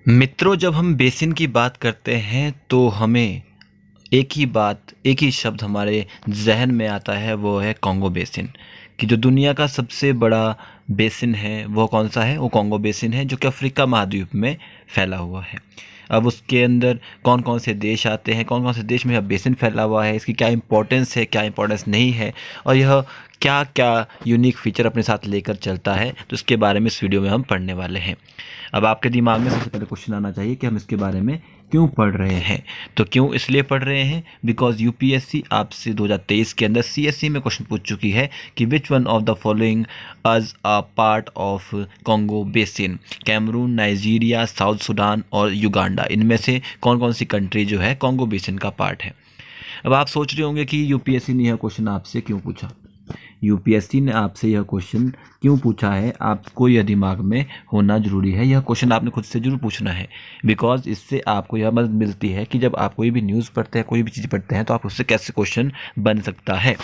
मित्रों, जब हम बेसिन की बात करते हैं तो हमें एक ही शब्द हमारे जहन में आता है, वो है कॉन्गो बेसिन। कि जो दुनिया का सबसे बड़ा बेसिन है वो कौन सा है? वो कॉन्गो बेसिन है, जो कि अफ्रीका महाद्वीप में फैला हुआ है। अब उसके अंदर कौन कौन से देश आते हैं, कौन कौन से देश में यह बेसिन फैला हुआ है, इसकी क्या इंपॉर्टेंस है, क्या इंपॉर्टेंस नहीं है, और यह क्या क्या यूनिक फीचर अपने साथ लेकर चलता है, तो इसके बारे में इस वीडियो में हम पढ़ने वाले हैं। अब आपके दिमाग में सबसे पहले क्वेश्चन आना चाहिए कि हम इसके बारे में क्यों पढ़ रहे हैं। तो क्यों इसलिए पढ़ रहे हैं, बिकॉज यूपीएससी आपसे 2023 के अंदर सीएससी में क्वेश्चन पूछ चुकी है कि which one of the following as a part of Congo basin. Cameroon, Nigeria, South Sudan और युगांडा, इनमें से कौन कौन सी कंट्री जो है कॉन्गो बेसिन का पार्ट है। अब आप सोच रहे होंगे कि यूपीएससी ने यह क्वेश्चन आपसे क्यों पूछा। यूपीएससी ने आपसे यह क्वेश्चन क्यों पूछा है, आपको यह दिमाग में होना जरूरी है। यह क्वेश्चन आपने खुद से जरूर पूछना है, बिकॉज इससे आपको यह मदद मिलती है कि जब आप कोई भी न्यूज़ पढ़ते हैं, कोई भी चीज़ पढ़ते हैं, तो आप उससे कैसे क्वेश्चन बन सकता है।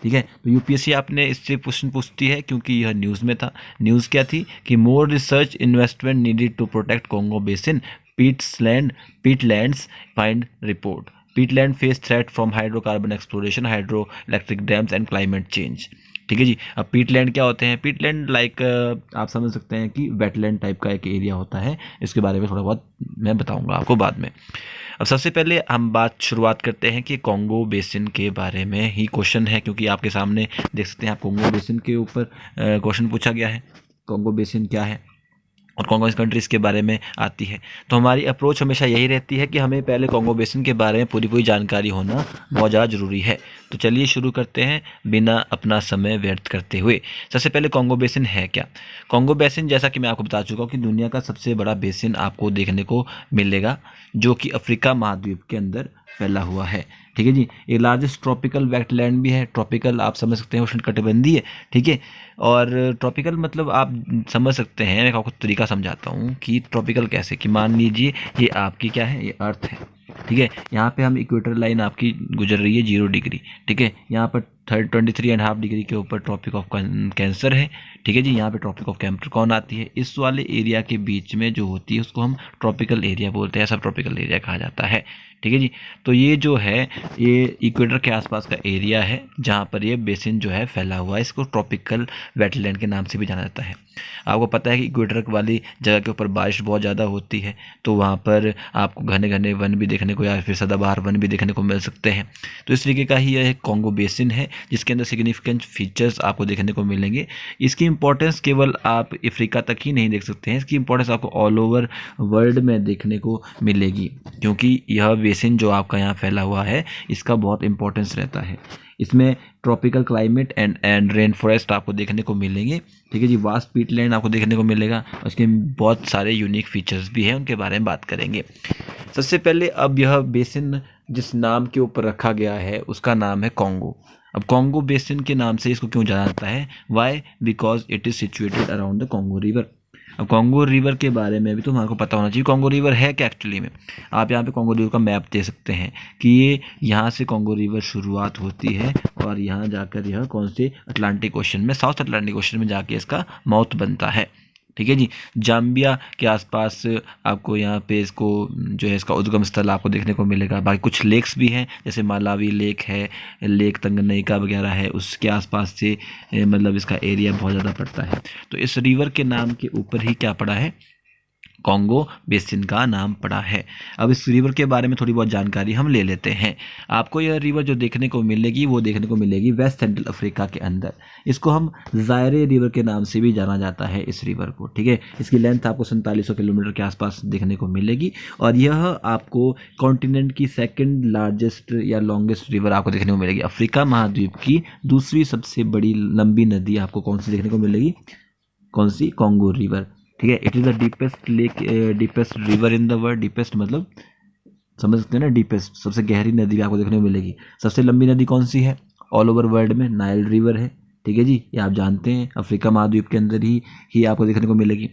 ठीक है, तो यूपीएससी आपने इससे क्वेश्चन पूछती है क्योंकि यह न्यूज़ में था। न्यूज़ क्या थी कि more research investment needed to protect Congo basin, peatlands find report. Peatland face threat from hydrocarbon exploration, hydro electric dams and climate change. ठीक है जी। अब पीटलैंड क्या होते हैं? पीटलैंड लाइक आप समझ सकते हैं कि वेटलैंड टाइप का एक एरिया होता है। इसके बारे में थोड़ा बहुत मैं बताऊंगा आपको बाद में। अब सबसे पहले हम शुरुआत करते हैं कि कॉन्गो बेसिन के बारे में ही क्वेश्चन है, क्योंकि आपके सामने देख सकते हैं, आप कॉन्गो बेसिन के ऊपर क्वेश्चन पूछा गया है। कॉन्गो बेसिन क्या है और कौन कौन सी कंट्रीज़ के बारे में आती है। तो हमारी अप्रोच हमेशा यही रहती है कि हमें पहले कॉन्गो बेसिन के बारे में पूरी जानकारी होना बहुत ज़्यादा ज़रूरी है। तो चलिए शुरू करते हैं बिना अपना समय व्यर्थ करते हुए। सबसे पहले कॉन्गो बेसिन है क्या? कॉन्गो बेसिन, जैसा कि मैं आपको बता चुका हूँ, कि दुनिया का सबसे बड़ा बेसिन आपको देखने को मिलेगा, जो कि अफ्रीका महाद्वीप के अंदर फैला हुआ है। ठीक है जी। ये लार्जेस्ट ट्रॉपिकल वेटलैंड भी है। ट्रॉपिकल आप समझ सकते हैं उष्णकटिबंधीय। ठीक है। और ट्रॉपिकल मतलब आप समझ सकते हैं, मैं आपको तरीका समझाता हूँ कि ट्रॉपिकल कैसे, कि मान लीजिए ये आपकी क्या है, ये अर्थ है। ठीक है, यहाँ पे हम इक्वेटर लाइन आपकी गुजर रही है 0 डिग्री। ठीक है, यहाँ पर 23.5 डिग्री के ऊपर ट्रॉपिक ऑफ कैंसर है। ठीक है जी। यहाँ पे ट्रॉपिक ऑफ कैप्रिकॉर्न आती है। इस वाले एरिया के बीच में जो होती है उसको हम ट्रॉपिकल एरिया बोलते हैं, सब ट्रॉपिकल एरिया कहा जाता है। ठीक है जी। तो ये जो है, ये इक्वेटर के आसपास का एरिया है जहाँ पर ये बेसिन जो है फैला हुआ है। इसको ट्रॉपिकल वेटलैंड के नाम से भी जाना जाता है। आपको पता है कि इक्वेटर वाली जगह के ऊपर बारिश बहुत ज़्यादा होती है, तो वहाँ पर आपको घने घने वन भी देखने को, या फिर सदाबहार वन भी देखने को मिल सकते हैं। तो इस तरीके का ही यह एक कॉन्गो बेसिन है, जिसके अंदर सिग्निफिकेंट फीचर्स आपको देखने को मिलेंगे। इसकी इंपॉर्टेंस केवल आप अफ्रीका तक ही नहीं देख सकते हैं, इसकी इंपॉर्टेंस आपको ऑल ओवर वर्ल्ड में देखने को मिलेगी, क्योंकि यह बेसिन जो आपका यहाँ फैला हुआ है, इसका बहुत इंपॉर्टेंस रहता है। इसमें tropical climate and rain forest आपको देखने को मिलेंगे। ठीक है जी। वास्ट पीटलैंड आपको देखने को मिलेगा, और उसके बहुत सारे यूनिक फीचर्स भी हैं, उनके बारे में बात करेंगे। सबसे पहले, अब यह बेसिन जिस नाम के ऊपर रखा गया है उसका नाम है कॉन्गो। अब कॉन्गो बेसिन के नाम से इसको क्यों जाना जाता है? Why? Because it is situated around the Congo river. अब कॉन्गो रिवर के बारे में भी तो हमको पता होना चाहिए। कॉन्गो रिवर है क्या एक्चुअली में? आप यहाँ पे कॉन्गो रिवर का मैप दे सकते हैं कि ये यहाँ से कॉन्गो रिवर शुरुआत होती है, और यहाँ जाकर यह कौन से अटलांटिक ओशन में, साउथ अटलांटिक ओशन में जाके इसका माउथ बनता है। ठीक है जी। जाम्बिया के आसपास आपको यहाँ पे इसको जो है, इसका उद्गम स्थल आपको देखने को मिलेगा। बाकी कुछ लेक्स भी हैं, जैसे मालावी लेक है, लेक तंगनईका वगैरह है, उसके आसपास से मतलब इसका एरिया बहुत ज़्यादा पड़ता है। तो इस रिवर के नाम के ऊपर ही क्या पड़ा है? कॉन्गो बेसिन का नाम पड़ा है। अब इस रिवर के बारे में थोड़ी बहुत जानकारी हम ले लेते हैं। आपको यह रिवर जो देखने को मिलेगी, वो देखने को मिलेगी वेस्ट सेंट्रल अफ्रीका के अंदर। इसको हम ज़ायरे रिवर के नाम से भी जाना जाता है, इस रिवर को। ठीक है, इसकी लेंथ आपको 4700 किलोमीटर के आसपास देखने को मिलेगी, और यह आपको कॉन्टिनेंट की सेकेंड लार्जेस्ट या लॉन्गेस्ट रिवर आपको देखने को मिलेगी। अफ्रीका महाद्वीप की दूसरी सबसे बड़ी लंबी नदी आपको कौन सी देखने को मिलेगी? कौन सी? Congo river. ठीक है। It is the deepest lake, deepest river in the world. Deepest मतलब समझ सकते हैं ना, डीपेस्ट सबसे गहरी नदी आपको देखने को मिलेगी। सबसे लंबी नदी कौन सी है ऑल ओवर वर्ल्ड में? नाइल रिवर है। ठीक है जी। ये आप जानते हैं, अफ्रीका महाद्वीप के अंदर ही आपको देखने को मिलेगी।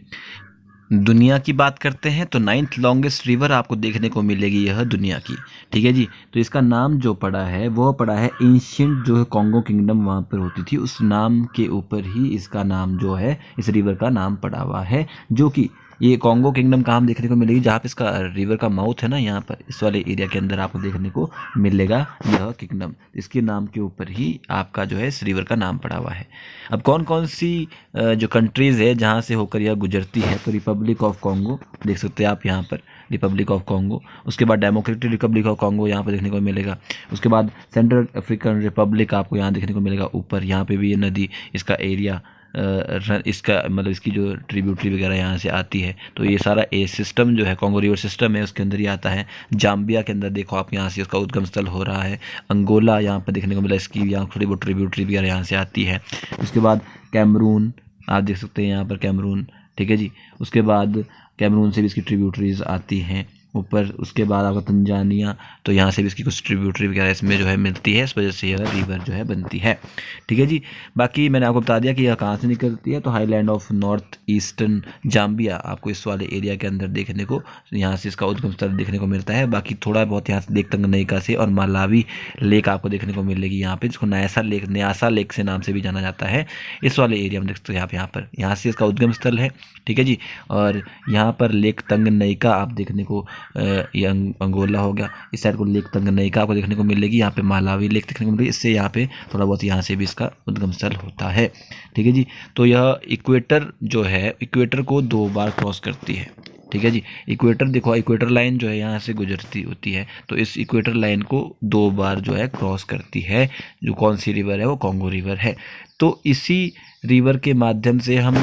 दुनिया की बात करते हैं तो 9th लॉन्गेस्ट रिवर आपको देखने को मिलेगी यह दुनिया की। ठीक है जी। तो इसका नाम जो पड़ा है वो पड़ा है एंशिएंट, जो है कॉन्गो किंगडम वहाँ पर होती थी, उस नाम के ऊपर ही इसका नाम जो है, इस रिवर का नाम पड़ा हुआ है, जो कि ये कॉन्गो किंगडम कहाँ देखने को मिलेगी, जहाँ पे इसका रिवर का माउथ है ना, यहाँ पर इस वाले एरिया के अंदर आपको देखने को मिलेगा यह किंगडम। इसके नाम के ऊपर ही आपका जो है इस रिवर का नाम पड़ा हुआ है। अब कौन कौन सी जो कंट्रीज़ है जहाँ से होकर यह गुजरती है, तो रिपब्लिक ऑफ कॉन्गो देख सकते हैं आप यहाँ पर, रिपब्लिक ऑफ कॉन्गो। उसके बाद डेमोक्रेटिक रिपब्लिक ऑफ कॉन्गो यहाँ पर देखने को मिलेगा। उसके बाद सेंट्रल अफ्रीकन रिपब्लिक आपको यहाँ देखने को मिलेगा ऊपर, यहाँ पे भी ये नदी, इसका एरिया, इसका मतलब इसकी जो ट्रिब्यूटरी वगैरह यहाँ से आती है। तो ये सारा ए सिस्टम जो है कॉन्गो रिवर सिस्टम है, उसके अंदर ही आता है। जाम्बिया के अंदर देखो आप, यहाँ से उसका उद्गम स्थल हो रहा है। अंगोला यहाँ पर देखने को मिला, इसकी यहाँ थोड़ी बहुत ट्रिब्यूटरी वगैरह यहाँ से आती है। उसके बाद कैमरून आप देख सकते हैं यहाँ पर, कैमरून, ठीक है जी। उसके बाद कैमरून से भी इसकी ट्रिब्यूटरीज आती हैं ऊपर। उसके बाद आपका तंजानिया, तो यहाँ से भी इसकी कुछ ट्रिब्यूटरी वगैरह इसमें जो है मिलती है, इस वजह से यह रिवर जो है बनती है, ठीक है जी। बाकी मैंने आपको बता दिया कि यह कहाँ से निकलती है, तो highland of north eastern Zambia आपको इस वाले एरिया के अंदर देखने को, यहाँ से इसका उद्गम स्थल देखने को मिलता है। बाकी थोड़ा बहुत यहाँ से लेक तंगनईका से और मालावी लेक आपको देखने को मिलेगी यहाँ पे, जिसको न्यासा लेक से नाम से भी जाना जाता है। इस वाले एरिया में देख सकते हैं आप, यहाँ पर, यहाँ से इसका उद्गम स्थल है, ठीक है जी। और यहाँ पर लेक तंगनईका आप देखने को, ये अंगोला हो गया, इस साइड को लेक तंगनईका आपको देखने को मिलेगी, यहाँ पे मालावी लेक देखने को मिलेगी। इससे यहाँ पे थोड़ा बहुत यहाँ से भी इसका उद्गम स्थल होता है, ठीक है जी। तो यह इक्वेटर जो है, इक्वेटर को 2 बार क्रॉस करती है, ठीक है जी। इक्वेटर देखो, इक्वेटर लाइन जो है यहाँ से गुजरती होती है, तो इस इक्वेटर लाइन को 2 बार जो है क्रॉस करती है। जो कौन सी रिवर है, वो कॉन्गो रिवर है। तो इसी रिवर के माध्यम से हम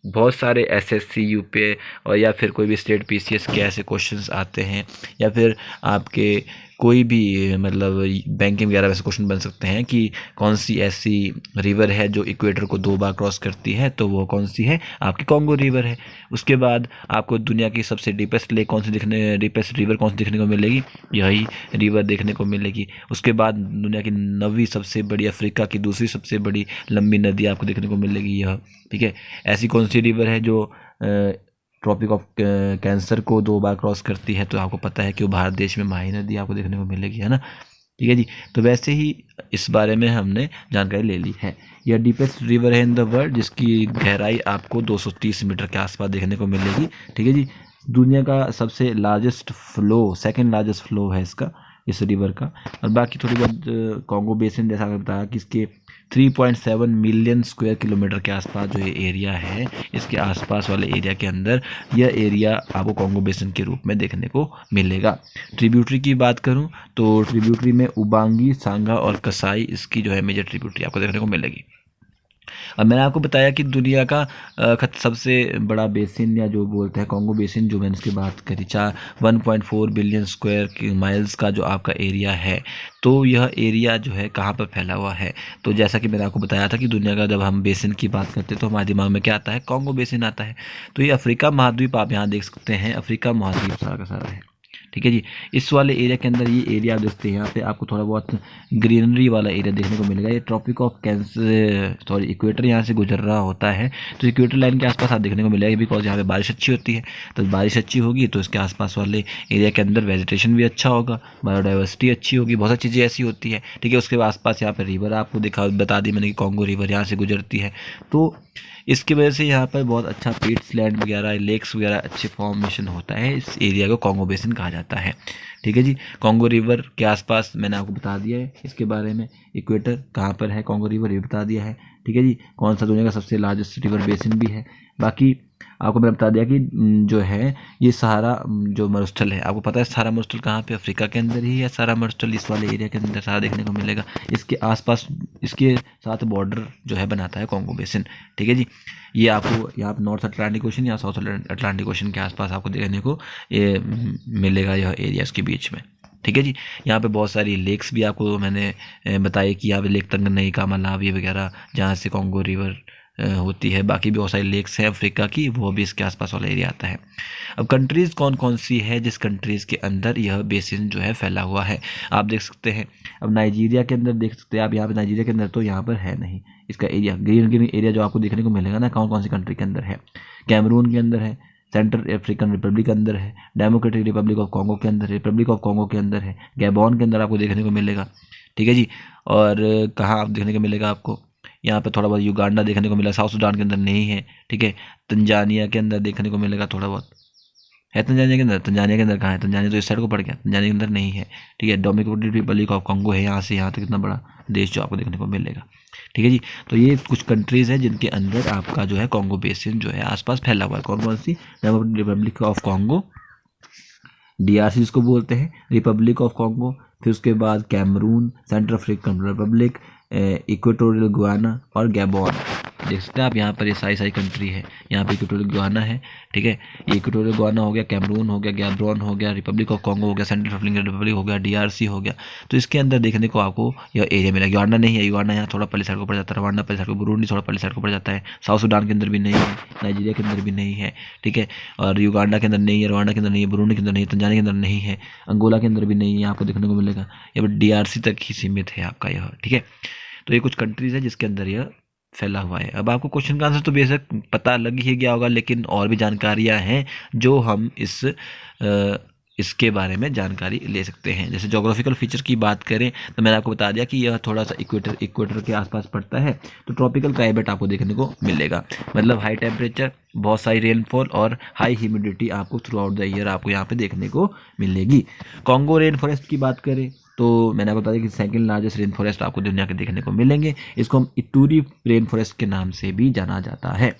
बहुत सारे एसएससी, यूपी और या फिर कोई भी स्टेट पीसीएस के ऐसे क्वेश्चंस आते हैं, या फिर आपके कोई भी मतलब बैंकिंग वगैरह वैसे क्वेश्चन बन सकते हैं कि कौन सी ऐसी रिवर है जो इक्वेटर को 2 बार क्रॉस करती है, तो वो कौन सी है, आपकी कॉन्गो रिवर है। उसके बाद आपको दुनिया की सबसे डीपेस्ट लेक कौन सी डीपेस्ट रिवर कौन सी देखने को मिलेगी, यही रिवर देखने को मिलेगी। उसके बाद दुनिया की 9वीं सबसे बड़ी, अफ्रीका की दूसरी सबसे बड़ी लंबी नदी आपको देखने को मिलेगी यह, ठीक है। ऐसी कौन सी रिवर है जो ट्रॉपिक ऑफ कैंसर को 2 बार क्रॉस करती है, तो आपको पता है कि वो भारत देश में माही नदी आपको देखने को मिलेगी, है ना, ठीक है जी। तो वैसे ही इस बारे में हमने जानकारी ले ली है। यह डीपेस्ट रिवर है इन द वर्ल्ड, जिसकी गहराई आपको 230 मीटर के आसपास देखने को मिलेगी, ठीक है जी। दुनिया का सबसे largest flow, second largest flow है इसका, इस रिवर का। और बाकी थोड़ी बहुत कॉन्गो बेसिन, जैसा बताया कि इसके 3.7 मिलियन स्क्वायर किलोमीटर के आसपास जो ये एरिया है, इसके आसपास वाले एरिया के अंदर यह एरिया आपको कॉन्गो बेसिन के रूप में देखने को मिलेगा। ट्रिब्यूटरी की बात करूं तो ट्रिब्यूटरी में उबांगी, सांगा और कसाई इसकी जो है मेजर ट्रिब्यूटरी आपको देखने को मिलेगी। अब मैंने आपको बताया कि दुनिया का सबसे बड़ा बेसिन, या जो बोलते हैं कॉन्गो बेसिन, जो मैंने इसकी बात करी, 1.4 बिलियन स्क्वायर माइल्स का जो आपका एरिया है, तो यह एरिया जो है कहाँ पर फैला हुआ है। तो जैसा कि मैंने आपको बताया था कि दुनिया का जब हम बेसिन की बात करते हैं तो हमारे दिमाग में क्या आता है, कॉन्गो बेसिन आता है। तो ये अफ्रीका महाद्वीप आप यहाँ देख सकते हैं, अफ्रीका महाद्वीप सारा का सारा है, ठीक है जी। इस वाले एरिया के अंदर ये एरिया आप देखते हैं, यहाँ पे आपको थोड़ा बहुत ग्रीनरी वाला एरिया देखने को मिलेगा। ये ट्रॉपिक ऑफ कैंसर इक्वेटर यहाँ से गुजर रहा होता है, तो इक्वेटर लाइन के आसपास आप देखने को मिलेगा, बिकॉज यहाँ पे बारिश अच्छी होती है। तो बारिश अच्छी होगी तो इसके आसपास वाले एरिया के अंदर वेजिटेशन भी अच्छा होगा, बायोडाइवर्सिटी अच्छी होगी, बहुत सारी चीज़ें ऐसी होती है, ठीक है। उसके आसपास यहाँ पर रिवर आपको बता दी मैंने कि कॉन्गो रिवर यहाँ से गुजरती है, तो इसकी वजह से यहाँ पर बहुत अच्छा पीट्स लैंड वगैरह, लेक्स वगैरह अच्छे फॉर्मेशन होता है। इस एरिया को कॉन्गो बेसिन कहा जाता है, ठीक है जी। कॉन्गो रिवर के आसपास मैंने आपको बता दिया है इसके बारे में, इक्वेटर कहाँ पर है, कॉन्गो रिवर ये बता दिया है, ठीक है जी। कौन सा दुनिया का सबसे लार्जेस्ट रिवर बेसिन भी है। बाकी आपको मैंने बता दिया कि जो है ये सहारा जो मरुस्थल है, आपको पता है सहारा मरुस्थल कहाँ पे, अफ्रीका के अंदर ही है सहारा मरुस्थल, इस वाले एरिया के अंदर सारा देखने को मिलेगा। इसके आसपास, इसके साथ बॉर्डर जो है बनाता है कॉन्गो बेसिन, ठीक है जी। ये आपको यहाँ पर नॉर्थ अटलांटिक ओशन या साउथ अटलांटिक ओशन के आसपास आपको देखने को ये मिलेगा, यह एरियाज़ के बीच में, ठीक है जी। यहाँ पे बहुत सारी लेक्स भी आपको मैंने बताई कि यहाँ पे लेक तंगनईका, मलावी वगैरह, जहाँ से कॉन्गो रिवर होती है। बाकी भी बहुत सारी लेक्स हैं अफ्रीका की, वो भी इसके आसपास वाला एरिया आता है। अब कंट्रीज़ कौन कौन सी है जिस कंट्रीज़ के अंदर यह बेसिन जो है फैला हुआ है, आप देख सकते हैं। अब नाइजीरिया के अंदर देख सकते हैं आप, यहाँ पे नाइजीरिया के अंदर तो यहाँ पर है नहीं इसका एरिया, ग्रीन ग्रीन एरिया जो आपको देखने को मिलेगा ना, कौन कौन सी कंट्री के अंदर है, कैमरून के अंदर है, सेंट्रल अफ्रीकन रिपब्लिक के अंदर है, डेमोक्रेटिक रिपब्लिक ऑफ कॉन्गो के अंदर है, रिपब्लिक ऑफ कॉन्गो के अंदर है, गैबॉन के अंदर आपको देखने को मिलेगा, ठीक है जी। और कहाँ आप देखने को मिलेगा आपको, यहाँ पे थोड़ा बहुत युगांडा देखने को मिला, साउथ सुडान के अंदर नहीं है, ठीक है। तंजानिया के अंदर देखने को मिलेगा थोड़ा बहुत, है तंजानिया के अंदर। तंजानिया के अंदर कहाँ है? तंजानिया तो इस साइड को पड़ गया, तंजानिया के अंदर नहीं है, ठीक है। डोमिनिकन रिपब्लिक ऑफ कॉन्गो है, यहाँ से यहाँ तक कितना बड़ा देश जो आपको देखने को मिलेगा, ठीक है जी। तो ये कुछ कंट्रीज़ हैं जिनके अंदर आपका जो है कॉन्गो बेसिन जो है आसपास फैला हुआ है। कौन कौन सी? रिपब्लिक ऑफ कॉन्गो, DRC जिसको बोलते हैं, रिपब्लिक ऑफ कॉन्गो, फिर उसके बाद Cameroon, Central African Republic, Equatorial Guinea और गैबोन। देख सकते हैं आप यहाँ पर ये सारी कंट्री है। यहाँ पे इक्वेटोरियल गुयाना है, ठीक है। ये इक्वेटोरियल गुयाना हो गया, कैमरून हो गया, गैबोन हो गया, रिपब्लिक ऑफ कॉन्गो हो गया, सेंट्रल अफ्रीकन रिपब्लिक हो गया, DRC हो गया। तो इसके अंदर देखने को आपको यह एरिया मिला। युगांडा नहीं है, युगांडा यहाँ थोड़ा पहले साइड को पड़ जाता है, रवांडा पहले साइड को, बुरुंडी थोड़ा पहले साइड को पड़ जाता है, साउथ सुडान के अंदर भी नहीं है, नाइजीरिया के अंदर भी नहीं है, ठीक है। और युगांडा के अंदर नहीं है, रवांडा के अंदर नहीं है, बुरुंडी के अंदर नहीं है, तंजानिया के अंदर नहीं है, अंगोला के अंदर भी नहीं है, आपको देखने को मिलेगा। ये DRC तक ही सीमित है आपका यह, ठीक है। तो ये कुछ कंट्रीज है जिसके अंदर यह फैला हुआ है। अब आपको क्वेश्चन का आंसर तो बेशक पता लग ही गया होगा, लेकिन और भी जानकारियां हैं जो हम इसके बारे में जानकारी ले सकते हैं। जैसे जोग्राफिकल फीचर की बात करें तो मैंने आपको बता दिया कि यह थोड़ा सा इक्वेटर के आसपास पड़ता है, तो ट्रॉपिकल क्लाइमेट आपको देखने को मिलेगा। मतलब हाई टेम्परेचर, बहुत सारी रेनफॉल और हाई ह्यूमिडिटी आपको थ्रू आउट द ईयर आपको यहाँ पे देखने को मिलेगी। कॉन्गो रेन फॉरेस्ट की बात करें तो मैंने आपको बता दिया कि सेकंड लार्जेस्ट रेन फॉरेस्ट आपको दुनिया के देखने को मिलेंगे। इसको हम इटूरी रेन फॉरेस्ट के नाम से भी जाना जाता है।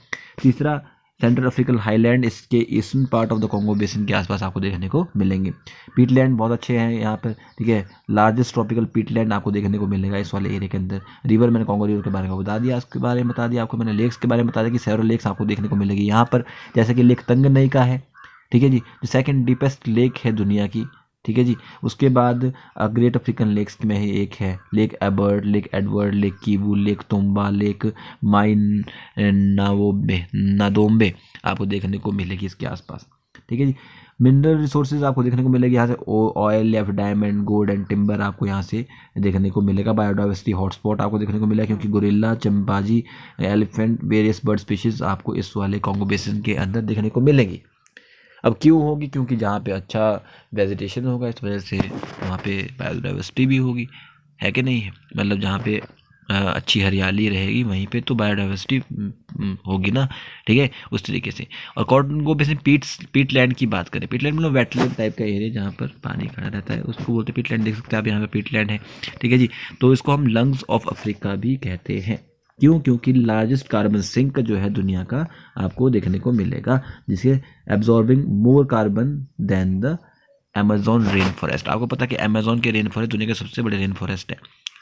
तीसरा, सेंट्रल अफ्रीकन हाईलैंड, इसके eastern part of the Congo basin के आसपास आपको देखने को मिलेंगे। पीटलैंड बहुत अच्छे हैं यहाँ पर, ठीक है। लार्जेस्ट ट्रॉपिकल पीटलैंड आपको देखने को मिलेगा इस वाले एरिया के अंदर। रिवर, मैंने कॉन्गो रिवर के बारे में बता दिया, इसके बारे में बता दिया आपको मैंने। लेक्स के बारे में बता दिया कि सेवरल लेक्स आपको देखने को मिलेगी यहाँ पर, जैसे कि लेक तंगनई का है, ठीक है जी, जो सेकेंड डीपेस्ट लेक है दुनिया की, ठीक है जी। उसके बाद ग्रेट अफ्रीकन लेक्स में ही एक है, lake Albert, lake Edward, lake Kivu, lake Tumba, lake Mai Ndombe आपको देखने को मिलेगी इसके आसपास, ठीक है जी। मिनरल रिसोर्सेज आपको देखने को मिलेगी यहाँ से, ऑयल या फिर डायमंड, गोल्ड एंड टिम्बर आपको यहाँ से देखने को मिलेगा। बायोडाइवर्सिटी हॉटस्पॉट आपको देखने को मिलेगा, क्योंकि gorilla, chimpanzee, elephant, various bird species आपको इस वाले कॉन्गो बेसिन के अंदर देखने को मिलेंगी। अब क्यों होगी? क्योंकि जहाँ पे अच्छा वेजिटेशन होगा इस वजह से वहाँ पे बायोडाइवर्सिटी भी होगी, है कि नहीं है। मतलब जहाँ पे अच्छी हरियाली रहेगी वहीं पे तो बायोडाइवर्सिटी होगी ना, ठीक है, उस तरीके से। और कॉन्गो बेसिन पीटलैंड की बात करें, पीटलैंड मतलब वेटलैंड टाइप का एरिया जहाँ पर पानी खड़ा रहता है उसको बोलते हैं पीटलैंड। देख सकते हैं आप यहाँ पे पीटलैंड है, ठीक है जी। तो इसको हम लंग्स ऑफ अफ्रीका भी कहते हैं। क्यों? क्योंकि लार्जेस्ट कार्बन सिंक जो है दुनिया का आपको देखने को मिलेगा, जिसे absorbing more carbon than the Amazon rain forest. आपको पता है कि अमेजोन के रेन फॉरेस्ट दुनिया के सबसे बड़े रेन फॉरेस्ट है,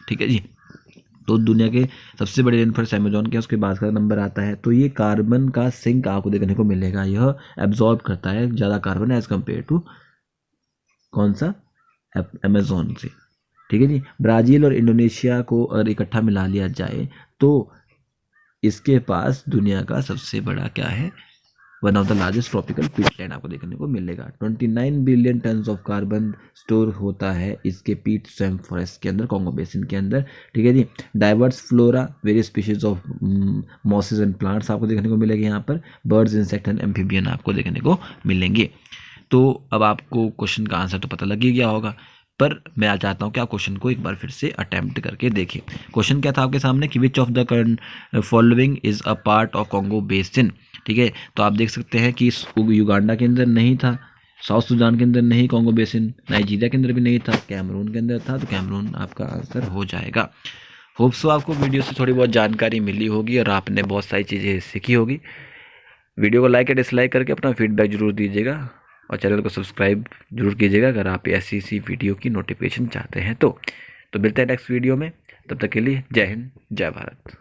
ठीक है जी। तो दुनिया के सबसे बड़े रेन फॉरेस्ट अमेजोन के, उसके बाद का नंबर आता है। तो ये कार्बन का सिंक आपको देखने को मिलेगा, यह एब्जॉर्ब करता है ज़्यादा कार्बन एज कम्पेयर टू कौन सा? अमेजोन से, ठीक है जी। ब्राज़ील और इंडोनेशिया को अगर इकट्ठा मिला लिया जाए तो इसके पास दुनिया का सबसे बड़ा क्या है? One of the largest tropical Peatland आपको देखने को मिलेगा। 29 billion tons of carbon store होता है इसके पीट स्वैम्प फॉरेस्ट के अंदर, कॉन्गो बेसिन के अंदर, ठीक है जी। Diverse flora, various species of mosses and plants आपको देखने को मिलेंगे यहाँ पर। बर्ड्स, इंसेक्ट एंड एम्फीबियन आपको देखने को मिलेंगे। तो अब आपको क्वेश्चन का आंसर तो पता लग ही गया होगा, पर मैं चाहता हूँ कि आप क्वेश्चन को एक बार फिर से अटेम्प्ट करके देखें। क्वेश्चन क्या था आपके सामने कि which of the following is a part of Congo basin, ठीक है। तो आप देख सकते हैं कि युगांडा के अंदर नहीं था, साउथ सुडान के अंदर नहीं कॉन्गो बेसिन, नाइजीरिया के अंदर भी नहीं था, कैमरून के अंदर था, तो कैमरून आपका आंसर हो जाएगा। होप सो आपको वीडियो से थोड़ी बहुत जानकारी मिली होगी और आपने बहुत सारी चीज़ें सीखी होगी। वीडियो को लाइक या डिसलाइक करके अपना फीडबैक जरूर दीजिएगा और चैनल को सब्सक्राइब जरूर कीजिएगा अगर आप ऐसी वीडियो की नोटिफिकेशन चाहते हैं तो मिलते हैं नेक्स्ट वीडियो में। तब तक के लिए जय हिंद, जय भारत।